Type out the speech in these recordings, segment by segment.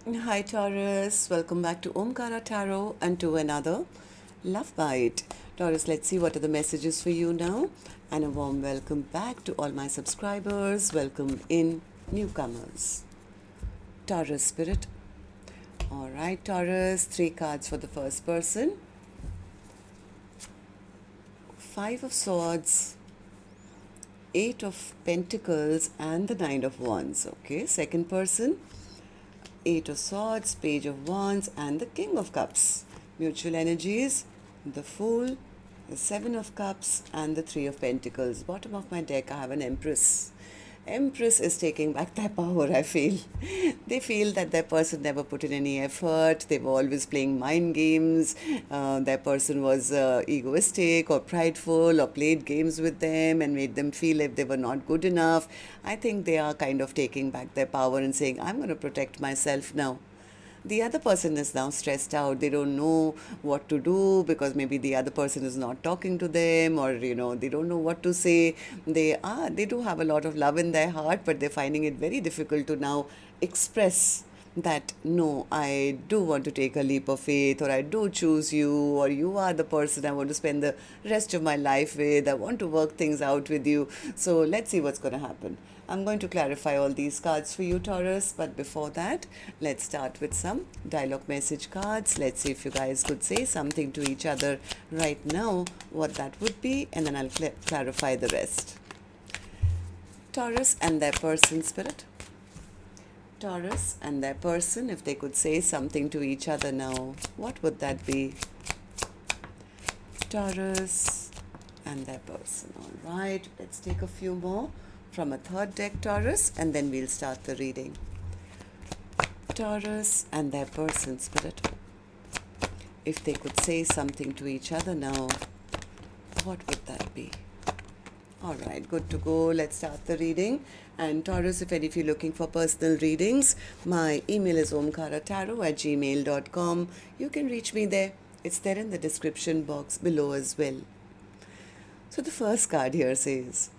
Hi Taurus, welcome back to Omkaratarot and to another Love Bite. Taurus, let's see what are the messages for you now. And a warm welcome back to all my subscribers. Welcome in newcomers. Taurus Spirit. Alright, Taurus, 3 cards for the first person. 5 of Swords, 8 of Pentacles and the 9 of Wands. Okay, second person. 8 of Swords, Page of Wands and the King of Cups. Mutual energies, the Fool, the 7 of Cups and the 3 of Pentacles. Bottom of my deck I have an Empress. Empress is taking back their power, I feel. They feel that their person never put in any effort. They were always playing mind games. Their person was egoistic or prideful or played games with them and made them feel like they were not good enough. I think they are kind of taking back their power and saying, I'm going to protect myself now. The other person is now stressed out. They don't know what to do because maybe the other person is not talking to them, or they don't know what to say. They do have a lot of love in their heart, but they're finding it very difficult to now express that no, I do want to take a leap of faith, or I do choose you, or you are the person I want to spend the rest of my life with. I want to work things out with you. So let's see what's going to happen. I'm going to clarify all these cards for you, Taurus, but before that, let's start with some dialogue message cards. Let's see if you guys could say something to each other right now, what that would be, and then I'll clarify the rest. Taurus and their person, Spirit. Taurus and their person, if they could say something to each other now, what would that be? Taurus and their person. All right, let's take a few more from a third deck, Taurus, and then we'll start the reading. Taurus and their person, Spirit. If they could say something to each other now, what would that be? All right, good to go. Let's start the reading. And Taurus, if any of you are looking for personal readings, my email is omkaratarot@gmail.com. You can reach me there. It's there in the description box below as well. So the first card here says,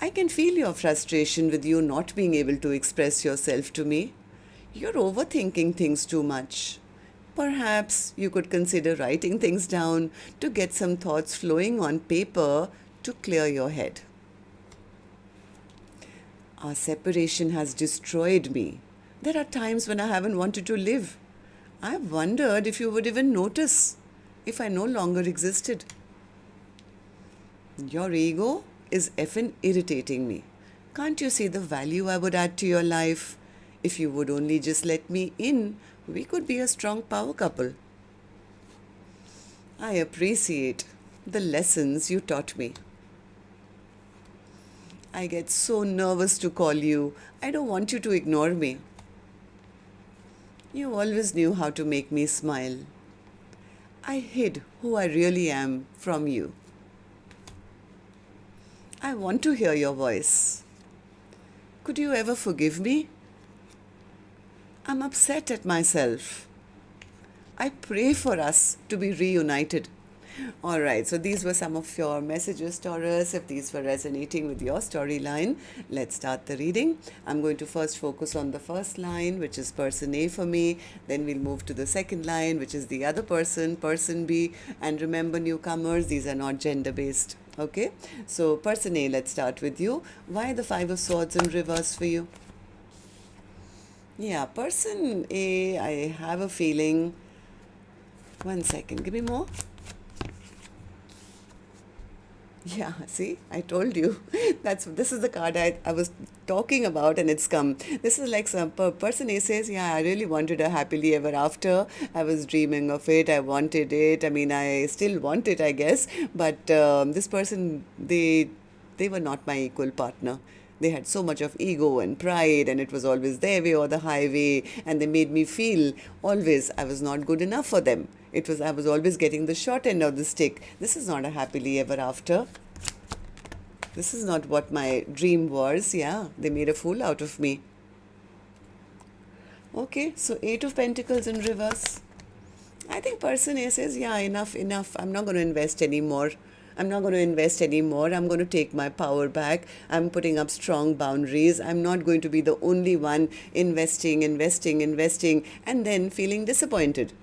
I can feel your frustration with you not being able to express yourself to me. You're overthinking things too much. Perhaps you could consider writing things down to get some thoughts flowing on paper to clear your head. Our separation has destroyed me. There are times when I haven't wanted to live. I've wondered if you would even notice if I no longer existed. Your ego is effing irritating me. Can't you see the value I would add to your life? If you would only just let me in, we could be a strong power couple. I appreciate the lessons you taught me. I get so nervous to call you. I don't want you to ignore me. You always knew how to make me smile. I hid who I really am from you. I want to hear your voice. Could you ever forgive me? I'm upset at myself. I pray for us to be reunited. All right, so these were some of your messages, Taurus. If these were resonating with your storyline, let's start the reading. I'm going to first focus on the first line, which is person A for me. Then we'll move to the second line, which is the other person, person B. And remember, newcomers, these are not gender-based. Okay, so person A, let's start with you. Why the 5 of Swords in reverse for you? Yeah, person A, I have a feeling. One second, give me more. Yeah, see, I told you. This is the card I was talking about, and it's come. This is like some person A says, yeah, I really wanted a happily ever after. I was dreaming of it. I wanted it. I mean, I still want it, I guess. But this person, they were not my equal partner. They had so much of ego and pride, and it was always their way or the highway, and they made me feel always I was not good enough for them. I was always getting the short end of the stick. This is not a happily ever after. This is not what my dream was. Yeah, they made a fool out of me. Okay, so 8 of Pentacles in reverse. I think person A says, yeah, enough. I'm not going to invest anymore. I'm not going to invest anymore. I'm going to take my power back. I'm putting up strong boundaries. I'm not going to be the only one investing, and then feeling disappointed.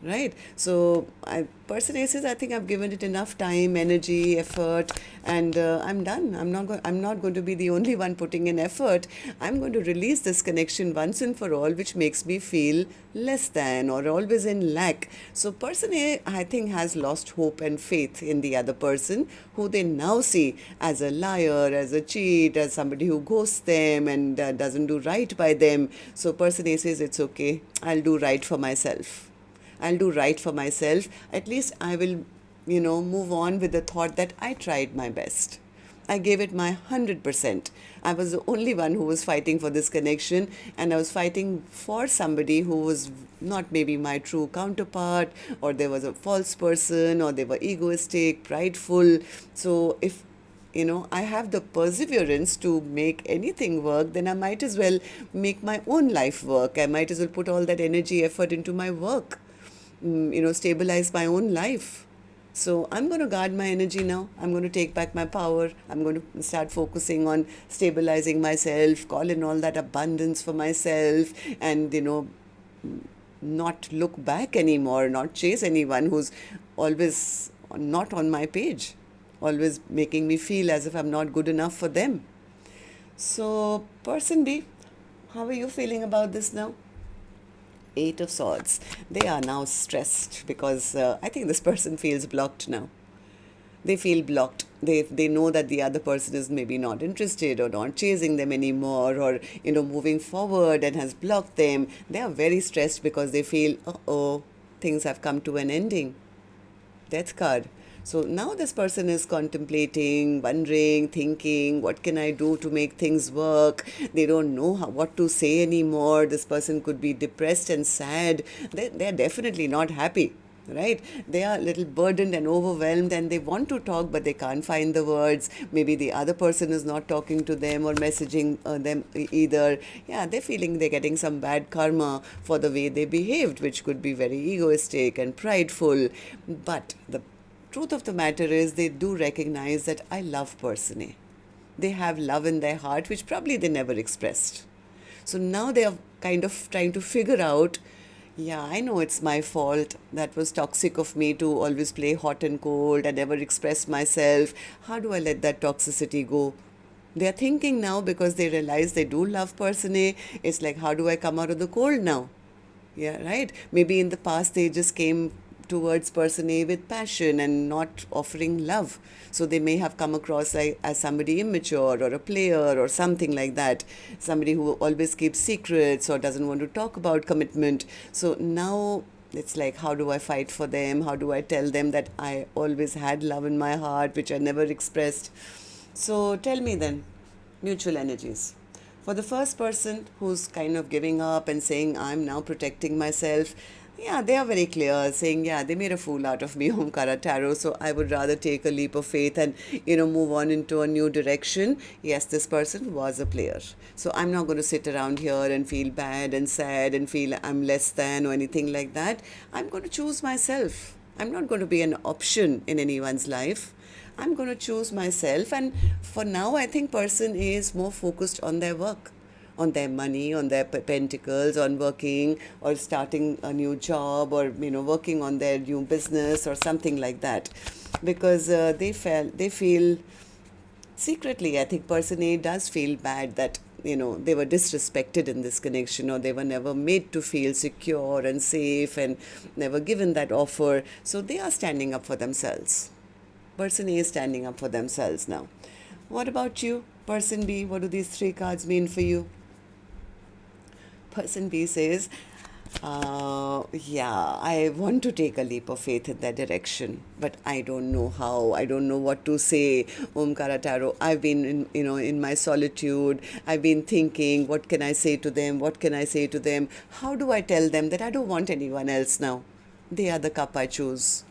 Right? So person A says, I think I've given it enough time, energy, effort, and I'm done. I'm not going to be the only one putting in effort. I'm going to release this connection once and for all, which makes me feel less than or always in lack. So person A, I think, has lost hope and faith in the other person, who they now see as a liar, as a cheat, as somebody who ghosts them and doesn't do right by them. So person A says, it's okay. I'll do right for myself. I'll do right for myself. At least I will, move on with the thought that I tried my best. I gave it my 100%. I was the only one who was fighting for this connection, and I was fighting for somebody who was not maybe my true counterpart, or there was a false person, or they were egoistic, prideful. So if I have the perseverance to make anything work, then I might as well make my own life work. I might as well put all that energy, effort into my work. Stabilize my own life. So I'm going to guard my energy now. I'm going to take back my power. I'm going to start focusing on stabilizing myself, call in all that abundance for myself, and, not look back anymore, not chase anyone who's always not on my page, always making me feel as if I'm not good enough for them. So, person B, how are you feeling about this now? Eight of Swords. They are now stressed because I think this person feels blocked now. They feel blocked. They know that the other person is maybe not interested or not chasing them anymore, or moving forward, and has blocked them. They are very stressed because they feel, things have come to an ending. Death card. So now this person is contemplating, wondering, thinking, what can I do to make things work? They don't know what to say anymore. This person could be depressed and sad. They're definitely not happy, right? They are a little burdened and overwhelmed, and they want to talk, but they can't find the words. Maybe the other person is not talking to them or messaging them either. Yeah, they're feeling they're getting some bad karma for the way they behaved, which could be very egoistic and prideful. But the truth of the matter is, they do recognize that I love person A. They have love in their heart, which probably they never expressed. So now they are kind of trying to figure out, yeah, I know it's my fault. That was toxic of me to always play hot and cold and never express myself. How do I let that toxicity go? They are thinking now, because they realize they do love person A. It's like, how do I come out of the cold now? Yeah, right? Maybe in the past they just came towards person A with passion and not offering love. So they may have come across as somebody immature or a player or something like that. Somebody who always keeps secrets or doesn't want to talk about commitment. So now it's like, how do I fight for them? How do I tell them that I always had love in my heart, which I never expressed? So tell me then, mutual energies. For the first person who's kind of giving up and saying, I'm now protecting myself, yeah, they are very clear, saying, yeah, they made a fool out of me, Omkaratarot, so I would rather take a leap of faith and, move on into a new direction. Yes, this person was a player. So I'm not going to sit around here and feel bad and sad and feel I'm less than or anything like that. I'm going to choose myself. I'm not going to be an option in anyone's life. I'm going to choose myself. And for now, I think person A is more focused on their work, on their money, on their pentacles, on working or starting a new job, or working on their new business or something like that, because they feel secretly, I think person A does feel bad that they were disrespected in this connection, or they were never made to feel secure and safe and never given that offer. So they are standing up for themselves. Person A is standing up for themselves now. What about you, person B? What do these three cards mean for you? Person B says, I want to take a leap of faith in that direction, but I don't know how. I don't know what to say. Omkaratarot, I've been in my solitude. I've been thinking, what can I say to them? What can I say to them? How do I tell them that I don't want anyone else now? They are the cup I choose.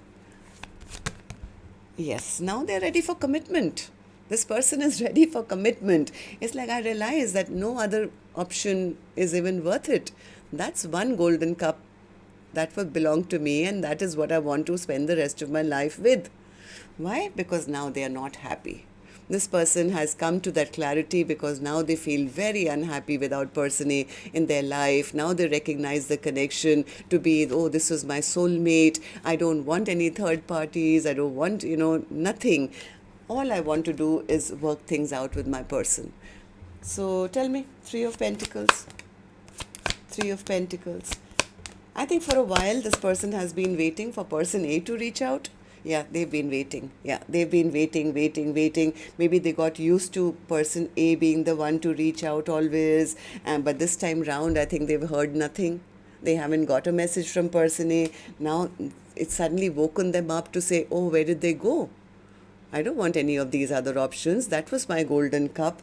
Yes, now they're ready for commitment. This person is ready for commitment. It's like, I realize that no other option is even worth it. That's one golden cup that will belong to me, and that is what I want to spend the rest of my life with. Why? Because now they are not happy. This person has come to that clarity because now they feel very unhappy without person A in their life. Now they recognize the connection to be, oh, this was my soulmate. I don't want any third parties. I don't want, nothing. All I want to do is work things out with my person. So tell me, Three of Pentacles. Three of Pentacles. I think for a while this person has been waiting for person A to reach out. Yeah, they've been waiting. Yeah, they've been waiting. Maybe they got used to person A being the one to reach out always. But this time round, I think they've heard nothing. They haven't got a message from person A. Now it's suddenly woken them up to say, oh, where did they go? I don't want any of these other options. That was my golden cup.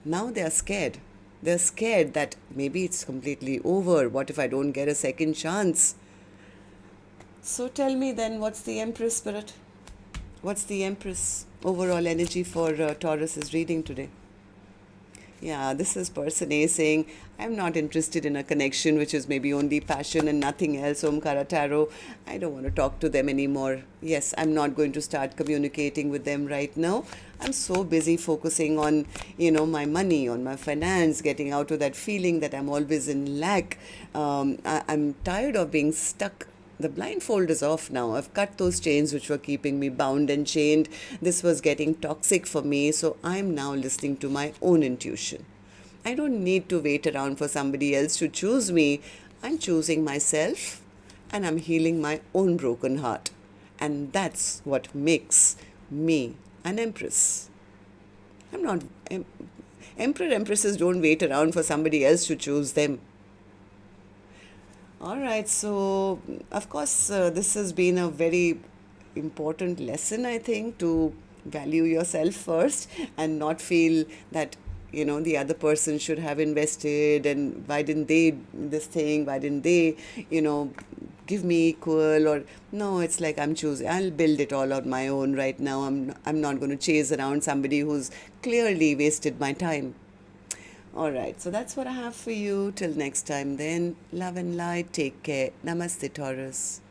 Now they are scared. They're scared that maybe it's completely over. What if I don't get a second chance? So tell me then, what's the Empress spirit? What's the Empress overall energy for Taurus's reading today? Yeah, this is person A saying, I'm not interested in a connection which is maybe only passion and nothing else. Omkaratarot, I don't want to talk to them anymore. Yes, I'm not going to start communicating with them right now. I'm so busy focusing on, my money, on my finance, getting out of that feeling that I'm always in lack. I'm tired of being stuck. The blindfold is off now. I've cut those chains which were keeping me bound and chained. This was getting toxic for me. So I'm now listening to my own intuition. I don't need to wait around for somebody else to choose me. I'm choosing myself and I'm healing my own broken heart. And that's what makes me an empress. I'm not... Empresses don't wait around for somebody else to choose them. All right, so of course, this has been a very important lesson, I think, to value yourself first and not feel that, the other person should have invested and why didn't they this thing, why didn't they, give me equal, or no, it's like I'm choosing, I'll build it all on my own right now. I'm not going to chase around somebody who's clearly wasted my time. All right, so that's what I have for you. Till next time then, love and light. Take care. Namaste, Taurus.